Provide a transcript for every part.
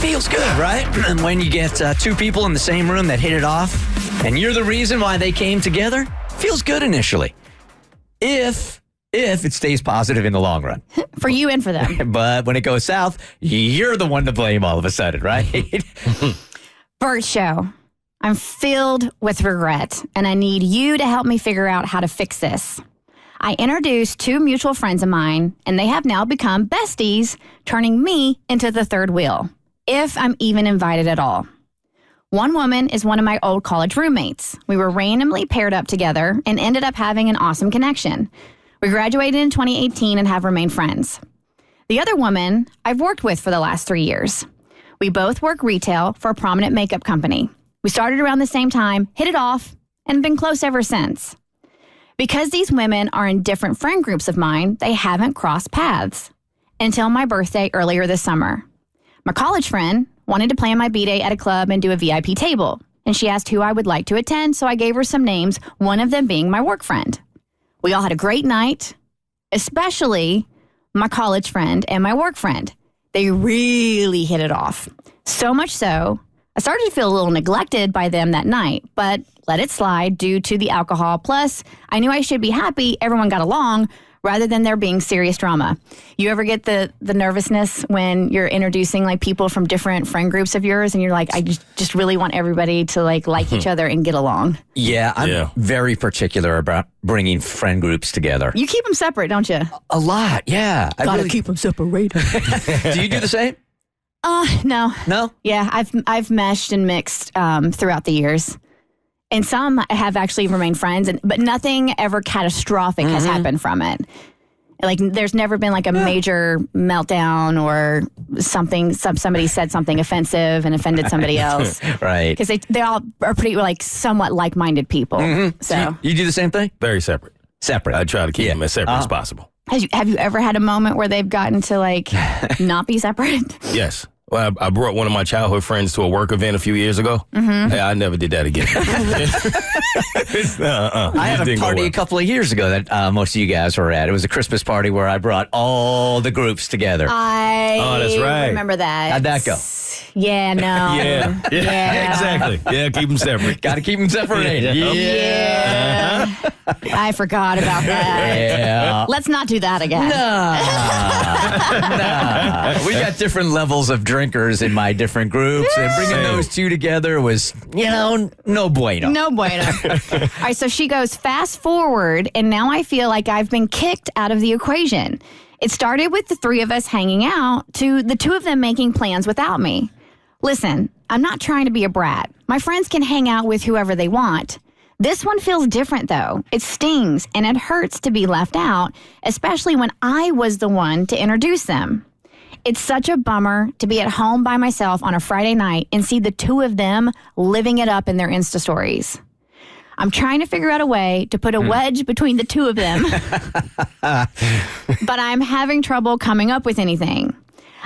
Feels good, right? And when you get two people in the same room that hit it off, and you're the reason why they came together, feels good initially. If it stays positive in the long run. For you and for them. But when it goes south, you're the one to blame all of a sudden, right? Bert Show. I'm filled with regret, and I need you to help me figure out how to fix this. I introduced two mutual friends of mine, and they have now become besties, turning me into the third wheel, if I'm even invited at all. One woman is one of my old college roommates. We were randomly paired up together and ended up having an awesome connection. We graduated in 2018 and have remained friends. The other woman I've worked with for the last 3 years. We both work retail for a prominent makeup company. We started around the same time, hit it off, and been close ever since. Because these women are in different friend groups of mine, they haven't crossed paths until my birthday earlier this summer. My college friend wanted to plan my B-Day at a club and do a VIP table, and she asked who I would like to attend, so I gave her some names, one of them being my work friend. We all had a great night, especially my college friend and my work friend. They really hit it off. So much so, I started to feel a little neglected by them that night, but let it slide due to the alcohol. Plus, I knew I should be happy everyone got along rather than there being serious drama. You ever get the nervousness when you're introducing like people from different friend groups of yours and you're like, I just really want everybody to like each other and get along? Yeah, I'm very particular about bringing friend groups together. You keep them separate, don't you? A lot, yeah. Gotta keep them separated. Do you do the same? No. No? Yeah, I've meshed and mixed throughout the years. And some have actually remained friends, but nothing ever catastrophic has happened from it. Like, there's never been like a major meltdown or something. Somebody said something offensive and offended somebody else. Right. Because they all are pretty like somewhat like-minded people. So you do the same thing? Very separate. Separate. I try to keep them as separate as possible. Have you ever had a moment where they've gotten to like not be separate? Yes. Well, I brought one of my childhood friends to a work event a few years ago. Hey, I never did that again. I had a party a couple of years ago that most of you guys were at. It was a Christmas party where I brought all the groups together. That's right. Remember that. How'd that go? Yeah, no. Yeah, exactly. Yeah, keep them separate. Got to keep them separated. Yeah. I forgot about that. Yeah. Let's not do that again. Nah. We got different levels of drinkers in my different groups, and bringing those two together was, no bueno. No bueno. All right, so she goes, fast forward, and now I feel like I've been kicked out of the equation. It started with the three of us hanging out to the two of them making plans without me. Listen, I'm not trying to be a brat. My friends can hang out with whoever they want. This one feels different, though. It stings, and it hurts to be left out, especially when I was the one to introduce them. It's such a bummer to be at home by myself on a Friday night and see the two of them living it up in their Insta stories. I'm trying to figure out a way to put a wedge between the two of them, but I'm having trouble coming up with anything.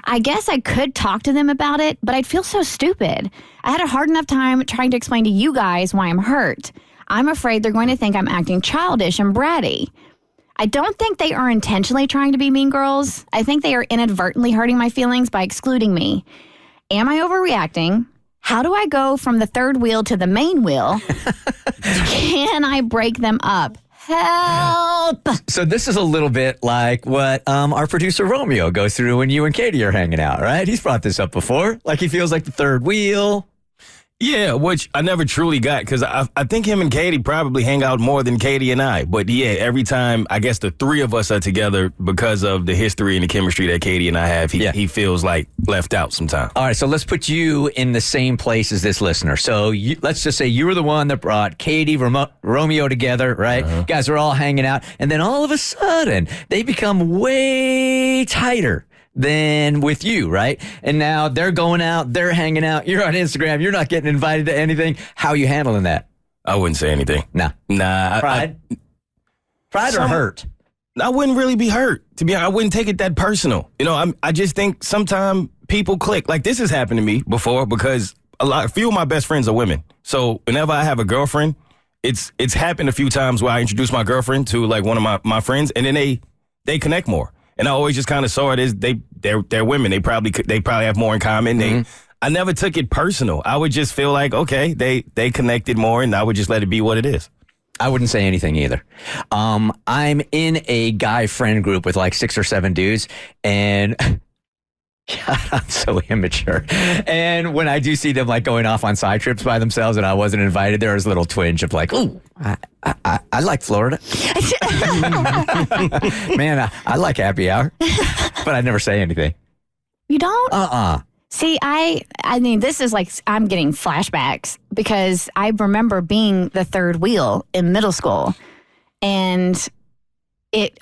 I guess I could talk to them about it, but I'd feel so stupid. I had a hard enough time trying to explain to you guys why I'm hurt. I'm afraid they're going to think I'm acting childish and bratty. I don't think they are intentionally trying to be mean girls. I think they are inadvertently hurting my feelings by excluding me. Am I overreacting? How do I go from the third wheel to the main wheel? Can I break them up? Help! So this is a little bit like what our producer Romeo goes through when you and Katie are hanging out, right? He's brought this up before. Like he feels like the third wheel. Yeah, which I never truly got because I think him and Katie probably hang out more than Katie and I. But yeah, every time I guess the three of us are together because of the history and the chemistry that Katie and I have, he feels like left out sometimes. All right, so let's put you in the same place as this listener. So let's just say you were the one that brought Katie, Romeo together, right? You guys are all hanging out. And then all of a sudden, they become way tighter than with you, right? And now they're going out, they're hanging out, you're on Instagram, you're not getting invited to anything. How are you handling that? I wouldn't say anything. Nah. Pride? Pride or hurt? I wouldn't really be hurt. To be honest, I wouldn't take it that personal. I just think sometimes people click. Like this has happened to me before because a few of my best friends are women. So whenever I have a girlfriend, it's happened a few times where I introduce my girlfriend to like one of my friends and then they connect more. And I always just kind of saw it as they're women. They probably have more in common. I never took it personal. I would just feel like, okay, they connected more, and I would just let it be what it is. I wouldn't say anything either. I'm in a guy friend group with like 6 or 7 dudes, and God, I'm so immature. And when I do see them like going off on side trips by themselves and I wasn't invited, there was a little twinge of like, ooh, I like Florida. Man, I like happy hour. But I never say anything. You don't? See, I mean, this is like, I'm getting flashbacks because I remember being the third wheel in middle school, and it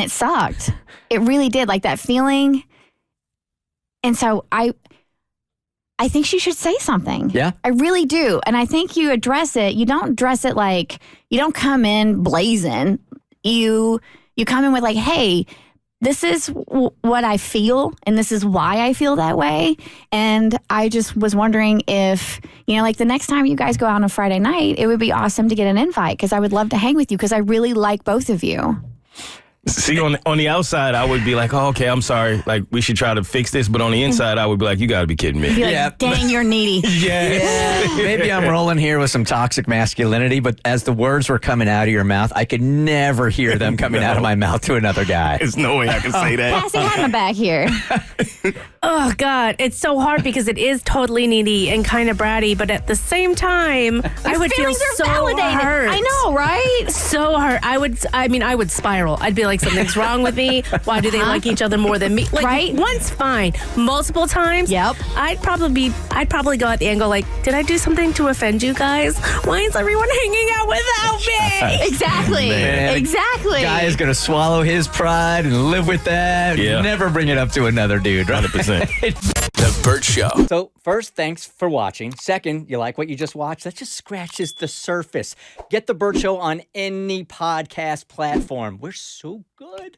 sucked. It really did, like that feeling. And so I think she should say something. Yeah. I really do. And I think you address it. You don't address it like, you don't come in blazing. You come in with like, hey, this is what I feel, and this is why I feel that way. And I just was wondering if, like the next time you guys go out on a Friday night, it would be awesome to get an invite because I would love to hang with you because I really like both of you. See, on the outside, I would be like, oh, okay, I'm sorry. Like, we should try to fix this. But on the inside, I would be like, you got to be kidding me. Be like, dang, you're needy. Yeah. Maybe I'm rolling here with some toxic masculinity, but as the words were coming out of your mouth, I could never hear them coming out of my mouth to another guy. There's no way I can say that. Cassie, have my back here. Oh, God. It's so hard because it is totally needy and kind of bratty, but at the same time, I would feel so hurt. I know, right? So hurt. I would spiral. I'd be like, something's wrong with me. Why do they like each other more than me? Like, right? Once, fine. Multiple times, yep. I'd probably go at the angle like, did I do something to offend you guys? Why is everyone hanging out without me? Exactly. Man, exactly. Guy is going to swallow his pride and live with that. Yeah. Never bring it up to another dude. 100%. The Bert Show. So first, thanks for watching. Second, you like what you just watched? That just scratches the surface. Get the Bert Show on any podcast platform. We're so good.